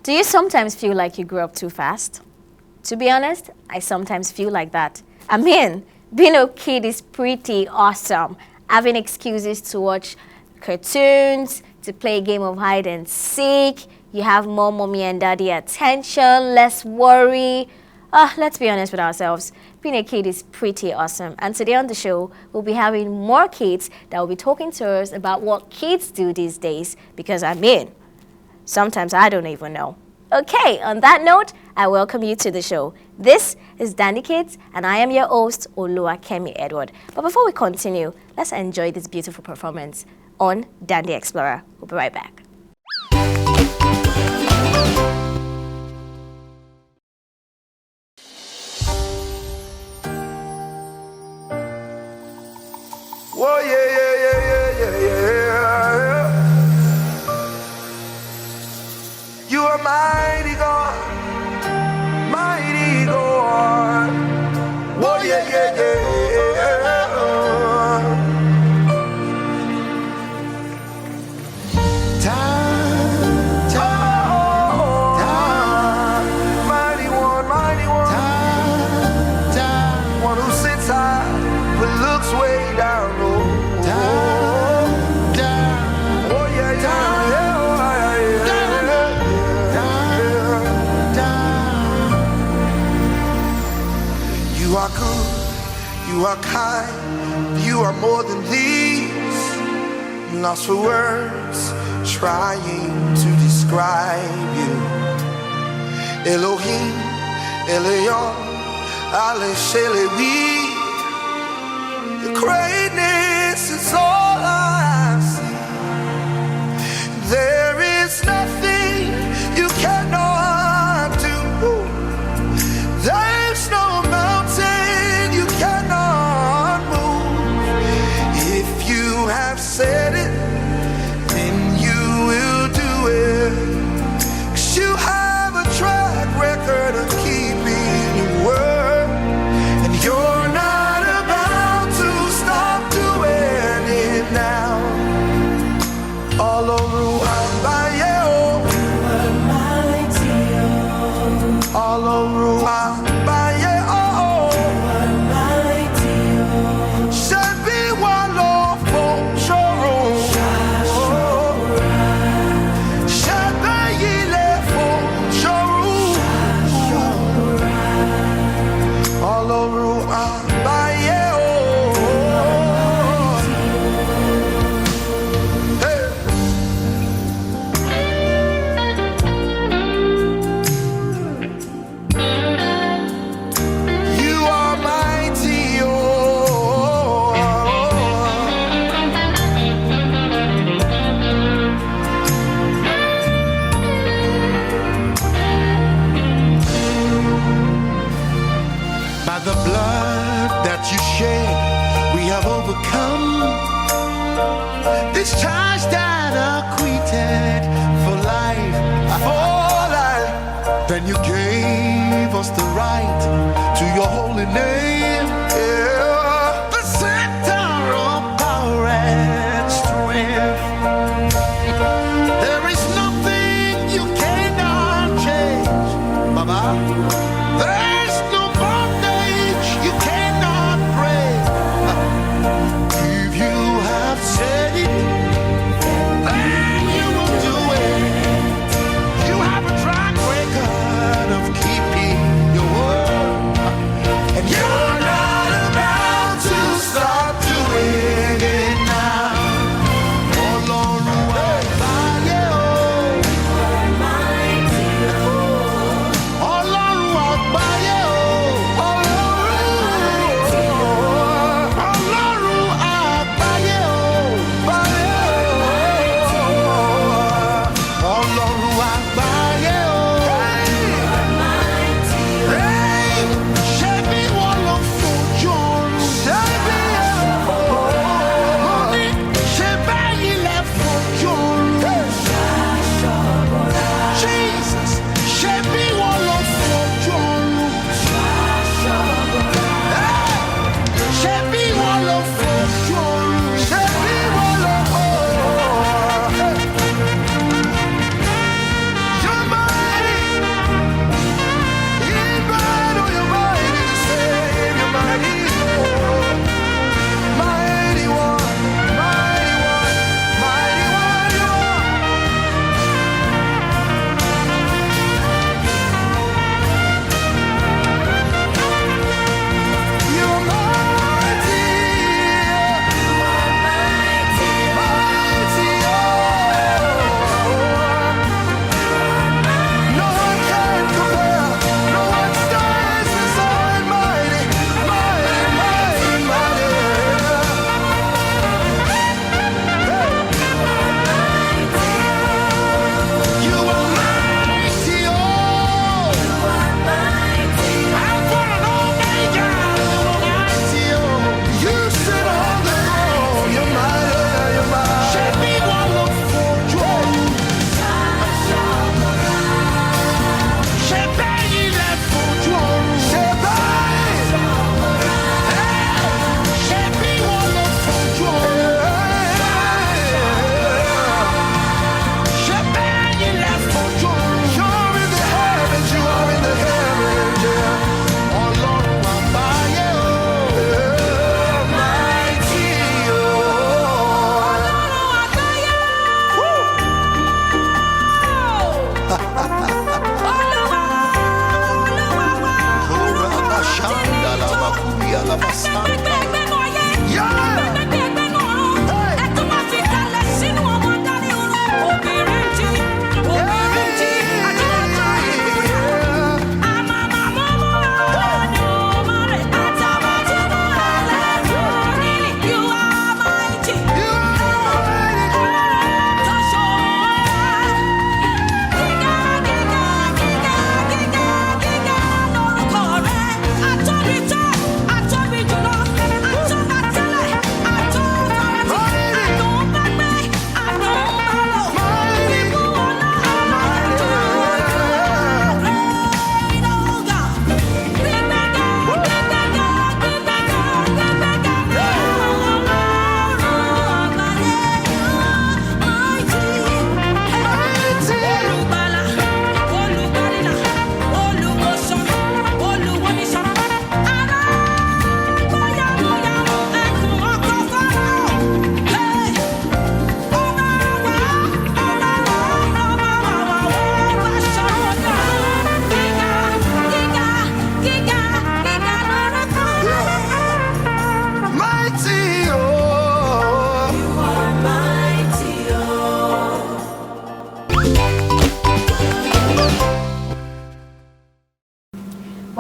Do you sometimes feel like you grew up too fast? To be honest, I sometimes feel like that. I mean, being a kid is pretty awesome. Having excuses to watch cartoons, to play a game of hide and seek, you have more mommy and daddy attention, less worry. Let's be honest with ourselves. Being a kid is pretty awesome. And today on the show, we'll be having more kids that will be talking to us about what kids do these days. Because I mean, sometimes I don't even know. Okay, on that note, I welcome you to the show. This is Dandy Kids, and I am your host, Oluwakemi Edward. But before we continue, let's enjoy this beautiful performance on Dandy Explorer. We'll be right back. Whoa, yeah. You are mighty God, mighty God. Whoa, yeah. Time. Mighty one. One who sits high but looks way down low. You are good, you are kind, you are more than these. Lost for words, trying to describe you. Elohim, Elion, Ale Shelewi. Your greatness is all I see. There is nothing you cannot do. There's no mountain you cannot move. If you have said it, then you will do it. 'Cause you have a track record of keeping your word, and you're not about to stop doing it now. All over Wambaye, all over Wambaye, Shebi walo for showroom, Shebe yile for showroom, all over Wambaye. By the blood that you shed, we have overcome. Discharged and acquitted for life. Then you gave us the right to your holy name. Yeah. The center of power and strength. There is nothing you cannot change, Baba. There's no bondage you cannot break. If you have said it, then you will do it. You have a track record of keeping your word, and you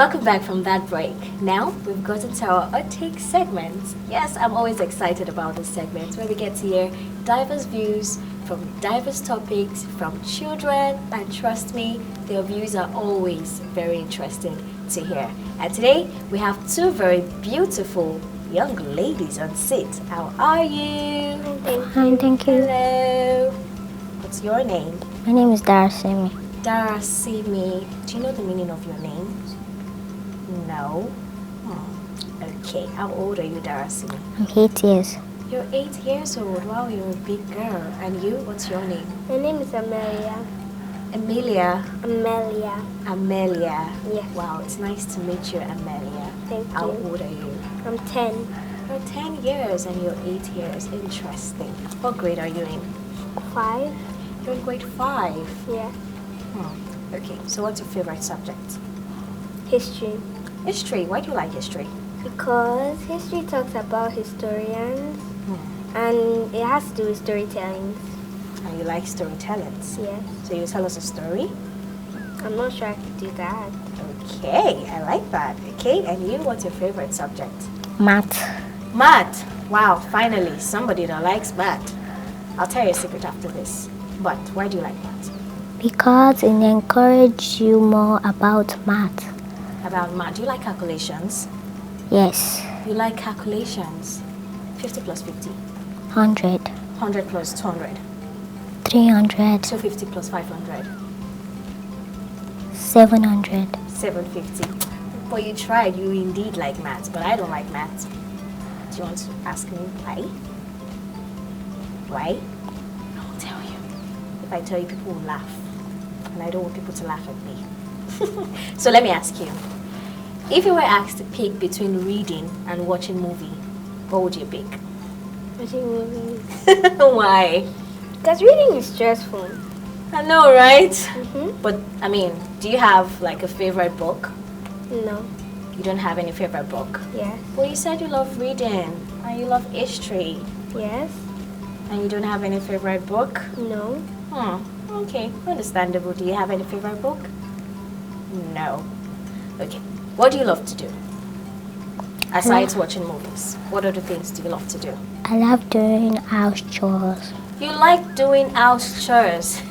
Welcome back from that break. Now we've gotten to our take segment. Yes, I'm always excited about this segment where we get to hear diverse views from diverse topics from children, and trust me, their views are always very interesting to hear. And today we have two very beautiful young ladies on seat. How are you? Fine, thank you. Hello. What's your name? My name is Darasimi. Darasimi. Do you know the meaning of your name? No. Okay. How old are you, Darasimi? I'm 8 years. You're 8 years old. Wow, you're a big girl. And you? What's your name? My name is Amelia. Amelia. Amelia. Amelia. Yes. Wow, it's nice to meet you, Amelia. Thank How you. old are you? I'm 10. You're 10 years and you're 8 years. Interesting. What grade are you in? 5. You're in grade 5. Yeah. Okay, so what's your favorite subject? History. History. Why do you like history? Because history talks about historians and it has to do with storytelling. And you like storytellings. Yes. So you tell us a story? I'm not sure I could do that. Okay, I like that. Okay, and you, what's your favorite subject? Math. Math. Wow, finally, somebody that likes math. I'll tell you a secret after this. But why do you like math? Because it encourages you more about math. About math. Do you like calculations? Yes. You like calculations? 50 plus 50. 100. 100 plus 200. 300. 250 plus 500. 700. 750. But you tried. You indeed like maths, but I don't like maths. Do you want to ask me why? Why? I will tell you. If I tell you, people will laugh. And I don't want people to laugh at me. So let me ask you. If you were asked to pick between reading and watching movie, what would you pick? Watching movies. Why? Because reading is stressful. I know, right? Mm-hmm. But, I mean, do you have like a favorite book? No. You don't have any favorite book? Yes. Well, you said you love reading and you love history. Yes. And you don't have any favorite book? No. Okay, understandable. Do you have any favorite book? No. Okay. What do you love to do? Aside watching movies, what other things do you love to do? I love doing house chores. You like doing house chores.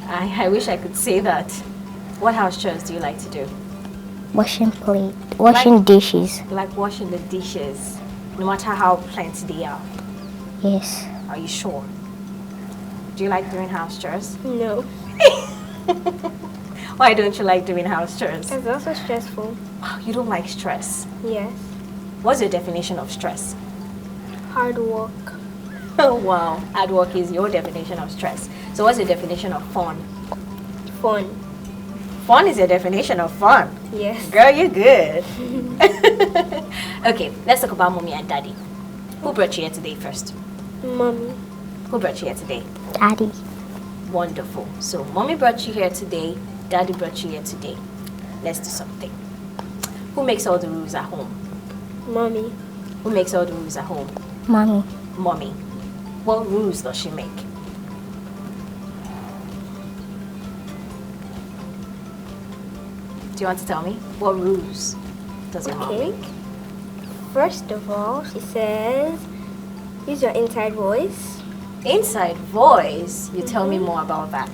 I wish I could say that. What house chores do you like to do? Washing dishes. You like washing the dishes, no matter how plenty they are. Yes. Are you sure? Do you like doing house chores? No. Why don't you like doing house chores? It's also stressful. Wow, you don't like stress. Yes. What's your definition of stress? Hard work. Oh wow, hard work is your definition of stress. So what's your definition of fun? Fun. Fun is your definition of fun. Yes. Girl, you're good. Okay, let's talk about mommy and daddy. Who brought you here today first? Mommy. Who brought you here today? Daddy. Wonderful. So mommy brought you here today, daddy brought you here today. Let's do something. Who makes all the rules at home? Mommy. Who makes all the rules at home? Mommy. Mommy. What rules does she make? Do you want to tell me? What rules does your mom Okay. make? First of all, she says, use your inside voice. Inside voice. You tell me more about that.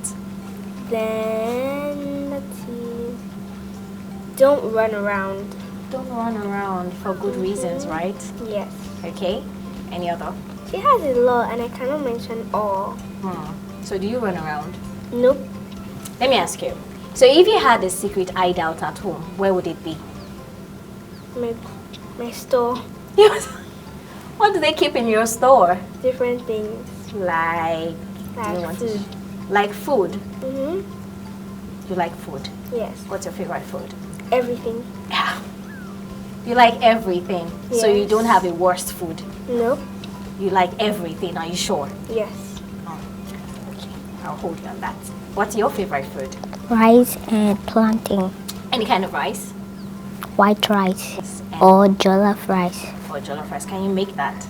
Then, let's see. Don't run around. Don't run around for good reasons, right? Yes. Okay. Any other? She has a lot and I cannot mention all. So do you run around? Nope. Let me ask you. So if you had a secret hideout at home, where would it be? My store. What do they keep in your store? Different things. Like Food. Like food. Mm-hmm. You like food. Yes. What's your favorite food? Everything. Yeah. You like everything. So you Yes. don't have a worst food. Nope. You like everything. Are you sure? Yes. Okay. I'll hold you on that. What's your favorite food? Rice and plantain. Any kind of rice? White rice. Yes. Or jollof rice. Or jollof rice. Can you make that?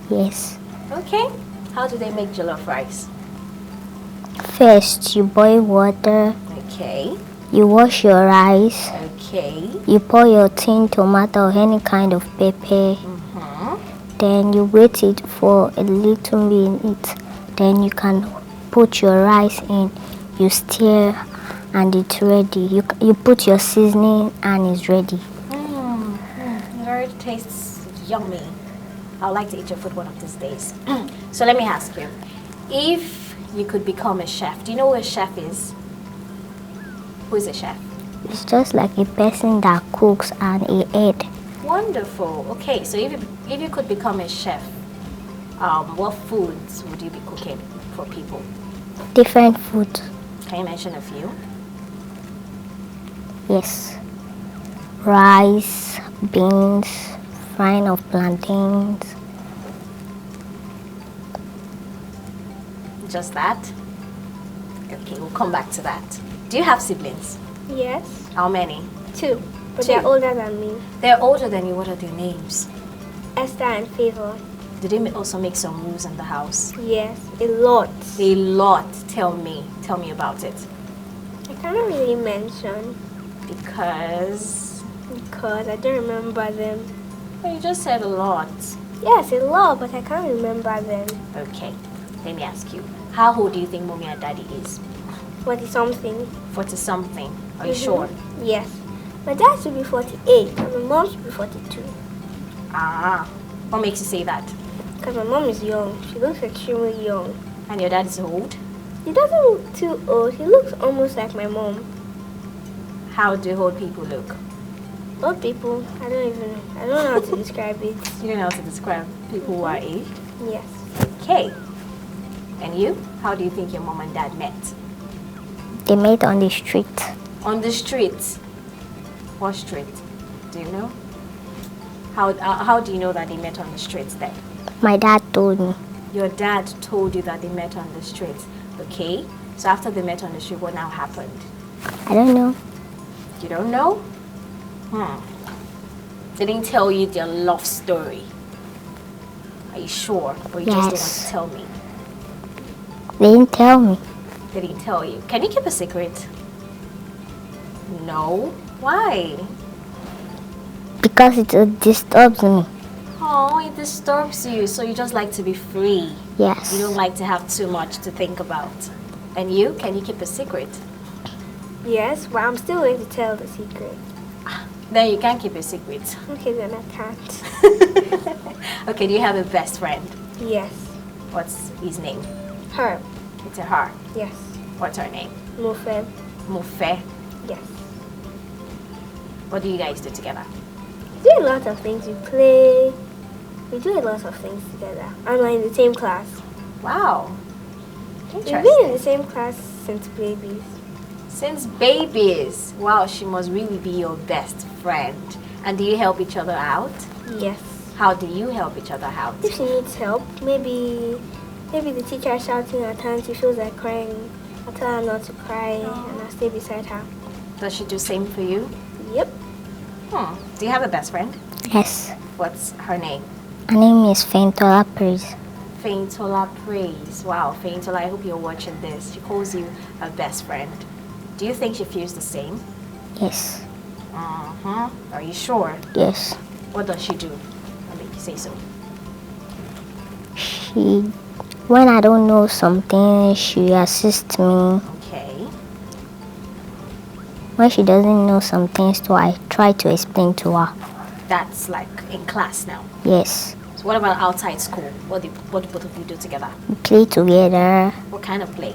Yes. Okay. How do they make jollof rice? First, you boil water. Okay. You wash your rice. Okay. You pour your tin tomato or any kind of pepper. Then you wait it for a little minute. Then you can put your rice in. You stir and it's ready. You put your seasoning and it's ready. It already tastes yummy. I'd like to eat your food one of these days. So let me ask you, if you could become a chef, do you know who a chef is? Who is a chef? It's just like a person that cooks and he ate. Wonderful. Okay, so if you could become a chef, what foods would you be cooking for people? Different food. Can you mention a few? Yes. Rice, beans, frying of plantains. Just that? Okay, we'll come back to that. Do you have siblings? Yes. How many? 2. But Two. they're older than me. They're older than you. What are their names? Esther and Favor. Did they also make some moves in the house? Yes, a lot. A lot. Tell me about it. I cannot really mention Because because I don't remember them. well, you just said a lot. Yes, a lot, but I can't remember them. Okay, let me ask you. How old do you think mommy and daddy is? 40-something. 40 something. Are you Mhm. sure? Yes. My dad should be 48 and my mom should be 42. Ah, what makes you say that? Because my mom is young. She looks extremely young. And your dad is old? He doesn't look too old. He looks almost like my mom. How do old people look? Old people, I don't know how to describe it. You don't know how to describe people who are aged? Yes. Okay. And you? How do you think your mom and dad met? They met on the street. On the street. What street? Do you know? How do you know that they met on the streets then? My dad told me. Your dad told you that they met on the streets. Okay. So after they met on the street, what now happened? I don't know. You don't know? They didn't tell you their love story. Are you sure? Or you just don't want to Yes. tell me? They didn't tell me. They didn't tell you. Can you keep a secret? No. Why? Because it disturbs me. Oh, it disturbs you. So you just like to be free. Yes. You don't like to have too much to think about. And you? Can you keep a secret? Yes, but I'm still going to tell the secret. Then you can't keep a secret. Okay, then I can't. Okay, do you have a best friend? Yes. What's his name? Her. It's a her. Yes. What's her name? Mufe. Mufe. Yes. What do you guys do together? We do a lot of things. We play. We do a lot of things together. And we're in the same class. Wow. We've been in Interesting. the same class since babies. Since babies. Wow, she must really be your best friend. And do you help each other out? Yes. How do you help each other out? If she needs help, maybe the teacher is shouting at her and she feels like crying. I'll tell her not to cry and I'll stay beside her. Does she do same for you? Yep. Do you have a best friend? Yes. What's her name? Her name is Feintola Praise. Feintola Praise. Wow, Feintola, I hope you're watching this. She calls you her best friend. Do you think she feels the same? Yes. Are you sure? Yes. What does she do? What make you say so? When I don't know something, she assists me. Okay. When she doesn't know something, so I try to explain to her. That's like in class now. Yes. So what about outside school? What do both of you do together? We play together. What kind of play?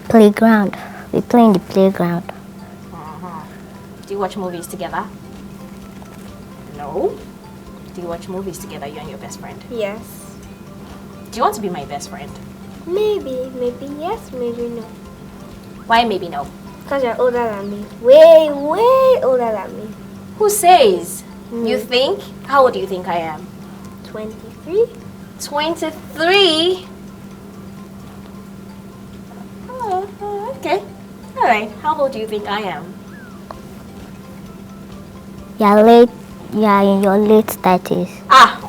Playground. We play in the playground. Do you watch movies together? No. Do you watch movies together, you and your best friend? Yes. Do you want to be my best friend? Maybe yes, maybe no. Why maybe no? Because you're older than me. Way older than me. Who says? You think? How old do you think I am? 23? 23? Oh, okay. All right. How old do you think I am? You're in your late 30s. Ah!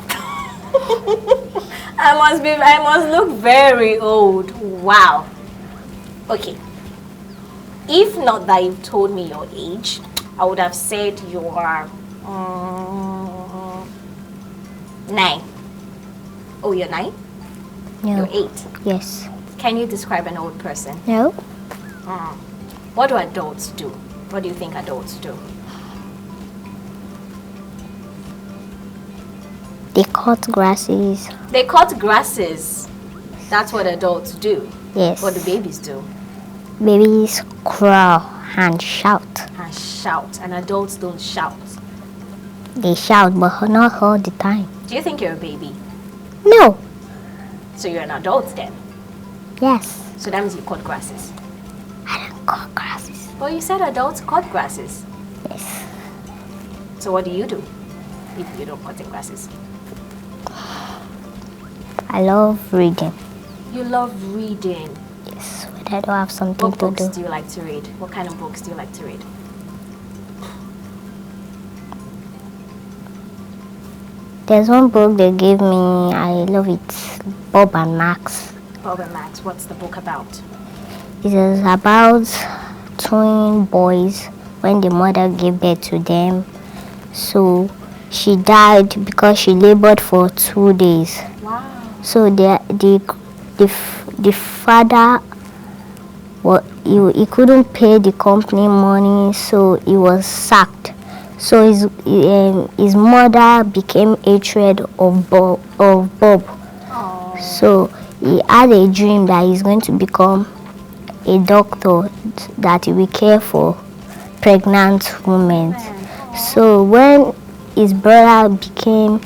I must look very old. Wow. Okay. If not that you've told me your age, I would have said you are 9. Oh, you're 9? No. You're 8. Yes. Can you describe an old person? No. What do adults do? What do you think adults do? They cut grasses. They cut grasses. That's what adults do. Yes. What do babies do? Babies crawl and shout. And shout. And adults don't shout. They shout, but not all the time. Do you think you're a baby? No. So you're an adult then? Yes. So that means you cut grasses. I don't cut grasses. Well, you said adults cut grasses. Yes. So what do you do if you don't cut the grasses? I love reading. You love reading. Yes, but I don't have something What to books do. do you like to read? What kind of books do you like to read? There's one book they gave me. I love it. Bob and Max. Bob and Max, what's the book about? It is about twin boys when the mother gave birth to them. So she died because she labored for 2 days. Wow. So the father, he couldn't pay the company money, so he was sacked. So his mother became hatred of Bob. Oh. So he had a dream that he's going to become a doctor, that he will care for pregnant women. So when his brother became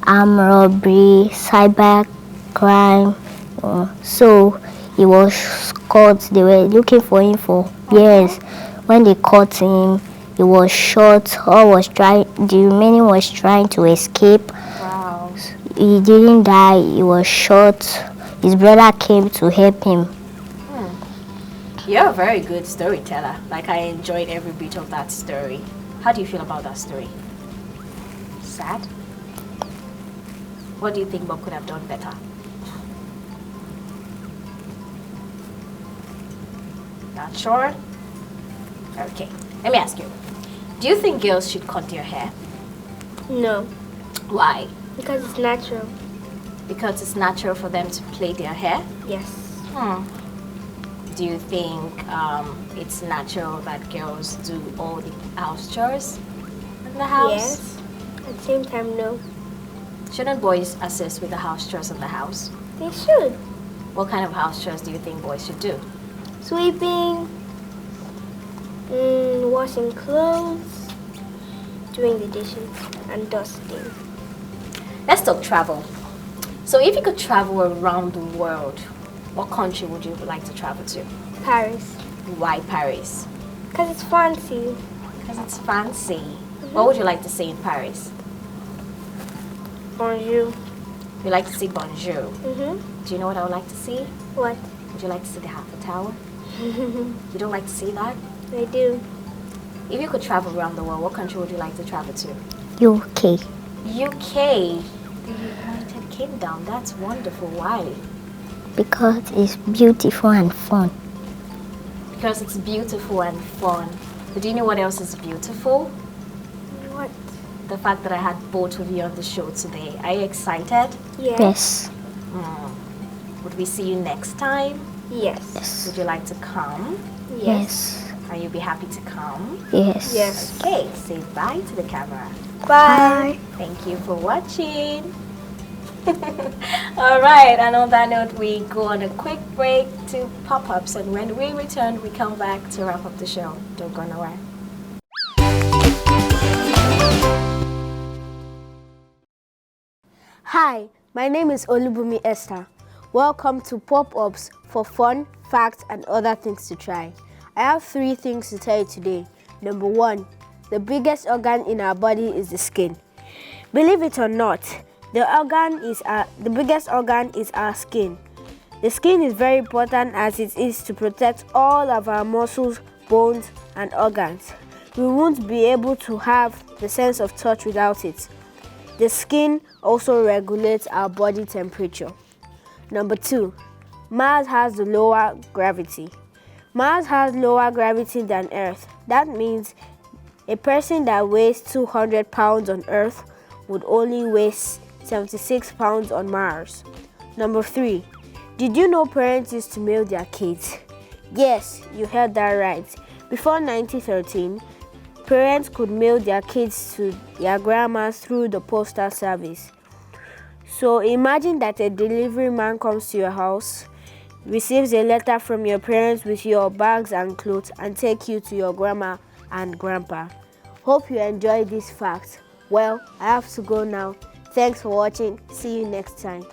armed robbery, cyber crime, so he was caught. They were looking for him for years. When they caught him, he was shot. The remaining was trying to escape. Wow. He didn't die. He was shot. His brother came to help him. You're a very good storyteller. Like, I enjoyed every bit of that story. How do you feel about that story? Sad? What do you think Bob could have done better? Not sure? Okay, let me ask you. Do you think girls should cut their hair? No, Why? because it's natural. Because it's natural for them to plait their hair? Yes. Do you think it's natural that girls do all the house chores in the house? Yes. At the same time, no. Shouldn't boys assist with the house chores in the house? They should. What kind of house chores do you think boys should do? Sweeping, washing clothes, doing the dishes, and dusting. Let's talk travel. So if you could travel around the world, what country would you like to travel to? Paris. Why Paris? Because it's fancy. Because it's fancy. What would you like to see in Paris? Bonjour. You like to see Bonjour. Mm-hmm. Do you know what I would like to see? What? Would you like to see the Eiffel Tower? You don't like to see that? I do. If you could travel around the world, what country would you like to travel to? UK. UK. The United Kingdom. That's wonderful. Why? Because it's beautiful and fun. Because it's beautiful and fun. But do you know what else is beautiful? What? The fact that I had both of you on the show today. Are you excited? Yes. Yes. Would we see you next time? Yes. Would you like to come? Yes. Are you be happy to come? Yes. Yes. Okay, say bye to the camera. Bye. Thank you for watching. All right, and on that note, we go on a quick break to pop-ups, and when we return, we come back to wrap up the show. Don't go nowhere. Hi, my name is Olubumi Esther. Welcome to Pop-Ups for fun, facts, and other things to try. I have 3 things to tell you today. Number 1, the biggest organ in our body is the skin. Believe it or not, the biggest organ is our skin. The skin is very important as it is to protect all of our muscles, bones, and organs. We won't be able to have the sense of touch without it. The skin also regulates our body temperature. Number 2, Mars has the lower gravity. Mars has lower gravity than Earth. That means a person that weighs 200 pounds on Earth would only weigh 76 pounds on Mars. Number 3. Did you know parents used to mail their kids? Yes, you heard that right. Before 1913, parents could mail their kids to their grandmas through the postal service. So imagine that a delivery man comes to your house, receives a letter from your parents with your bags and clothes, and take you to your grandma and grandpa. Hope you enjoyed this fact. Well, I have to go now. Thanks for watching. See you next time.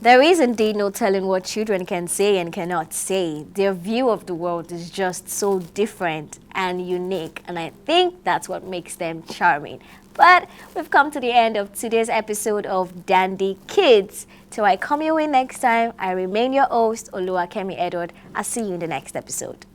There is indeed no telling what children can say and cannot say. Their view of the world is just so different and unique, and I think that's what makes them charming. But we've come to the end of today's episode of Dandy Kids. Till I come your way next time, I remain your host, Oluwakemi Edward. I'll see you in the next episode.